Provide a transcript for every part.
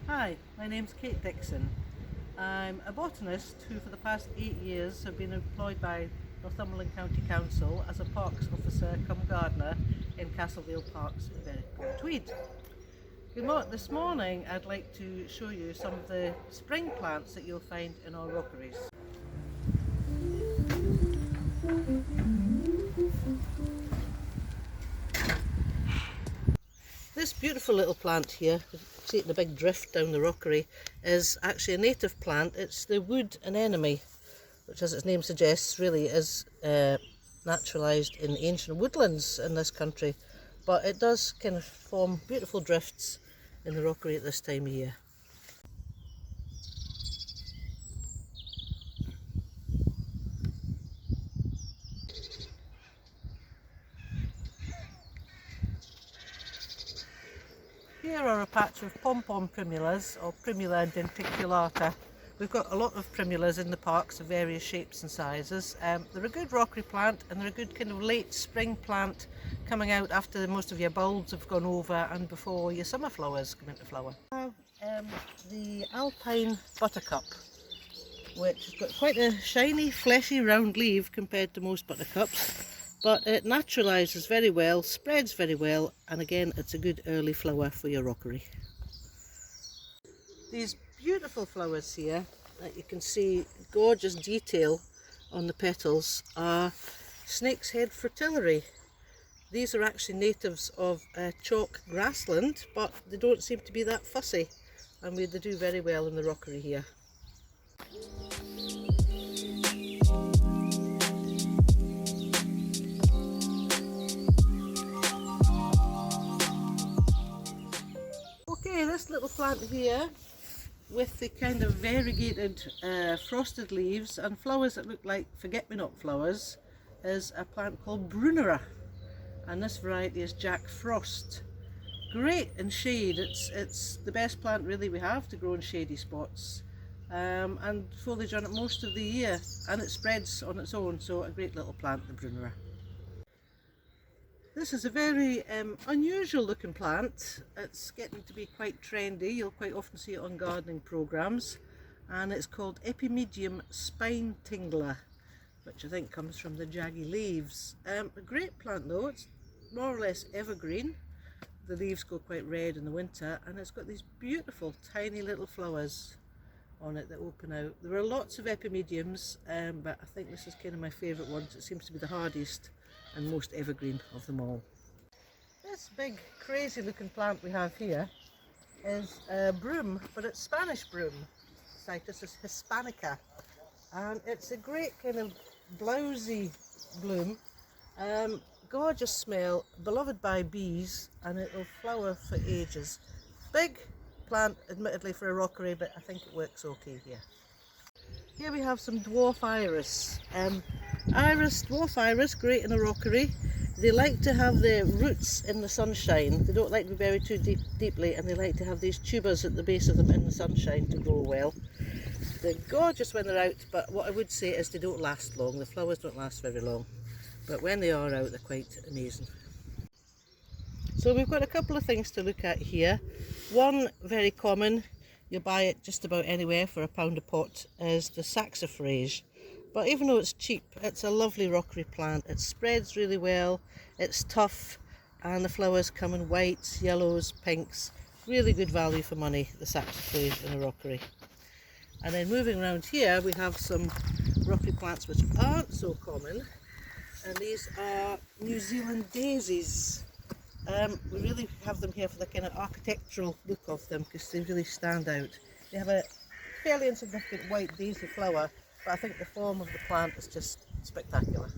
Hi, my name's Dixon. I'm a botanist who for the past 8 years have been employed by Northumberland County Council as a parks officer come gardener in Castle Vale Parks in Berwick-upon-Tweed. This morning I'd like to show you some of the spring plants that you'll find in our rockeries. This beautiful little plant here, you see it in the big drift down the rockery, is actually a native plant. It's the wood anemone, which as its name suggests really is naturalised in ancient woodlands in this country, but it does kind of form beautiful drifts in the rockery at this time of year. Here are a patch of pom-pom primulas, or Primula denticulata. We've got a lot of primulas in the parks of various shapes and sizes. They're a good rockery plant, and they're a good kind of late spring plant coming out after most of your bulbs have gone over and before your summer flowers come into flower. I have the alpine buttercup, which has got quite a shiny, fleshy, round leaf compared to most buttercups. But it naturalises very well, spreads very well, and again it's a good early flower for your rockery. These beautiful flowers here that you can see, gorgeous detail on the petals, are snake's head fritillary. These are actually natives of chalk grassland, but they don't seem to be that fussy, and they do very well in the rockery here. This little plant here with the kind of variegated frosted leaves and flowers that look like forget-me-not flowers is a plant called Brunera, and this variety is Jack Frost. Great in shade, it's the best plant really we have to grow in shady spots, and foliage on it most of the year, and it spreads on its own, so a great little plant, the Brunera. This is a very unusual looking plant. It's getting to be quite trendy. You'll quite often see it on gardening programmes, and it's called Epimedium spine tingler, which I think comes from the jaggy leaves. A great plant though, it's more or less evergreen. The leaves go quite red in the winter, and it's got these beautiful tiny little flowers on it that open out. There are lots of epimediums, but I think this is kind of my favourite one. It seems to be the hardiest and most evergreen of them all. This big crazy looking plant we have here is broom, but it's Spanish broom, Cytisus hispanica, and it's a great kind of blousy bloom, gorgeous smell, beloved by bees, and it will flower for ages. Big plant admittedly for a rockery, but I think it works okay here. Here we have some dwarf iris. Dwarf iris, great in a rockery. They like to have their roots in the sunshine. They don't like to be buried too deeply, and they like to have these tubers at the base of them in the sunshine to grow well. They're gorgeous when they're out, but what I would say is they don't last long. The flowers don't last very long, but when they are out, they're quite amazing. So we've got a couple of things to look at here. One very common, you'll buy it just about anywhere for £1 a pot, is the saxifrage. But even though it's cheap, it's a lovely rockery plant. It spreads really well, it's tough, and the flowers come in whites, yellows, pinks. Really good value for money, the saxifrage in a rockery. And then moving around here, we have some rockery plants which aren't so common, and these are New Zealand daisies. We really have them here for the kind of architectural look of them, because they really stand out. They have a fairly insignificant white daisy flower, but I think the form of the plant is just spectacular.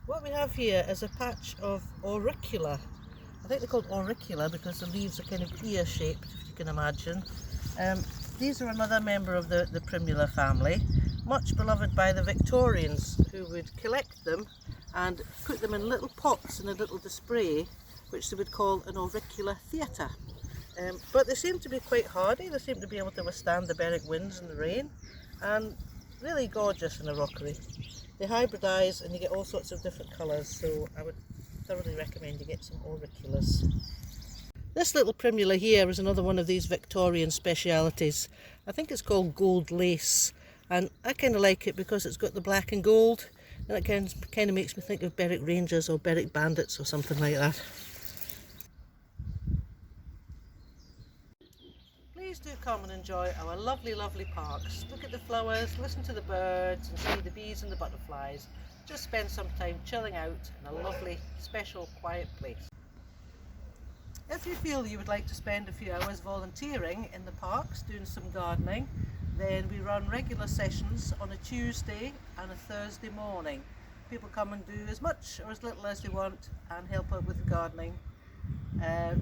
What we have here is a patch of auricula, I think they're called auricula because the leaves are kind of ear-shaped, if you can imagine. These are another member of the primula family, much beloved by the Victorians, who would collect them and put them in little pots in a little display, which they would call an auricular theatre. But they seem to be quite hardy. They seem to be able to withstand the Berwick winds and the rain, and really gorgeous in a rockery. They hybridise and you get all sorts of different colours, so I would thoroughly recommend you get some auriculas. This little primula here is another one of these Victorian specialities. I think it's called gold lace, and I kind of like it because it's got the black and gold, and it kind of makes me think of Berwick Rangers or Berwick Bandits or something like that. Please do come and enjoy our lovely, lovely parks. Look at the flowers, listen to the birds and see the bees and the butterflies. Just spend some time chilling out in a lovely, special, quiet place. If you feel you would like to spend a few hours volunteering in the parks doing some gardening, then we run regular sessions on a Tuesday and a Thursday morning. People come and do as much or as little as they want and help out with the gardening.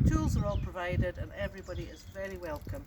Tools are all provided and everybody is very welcome.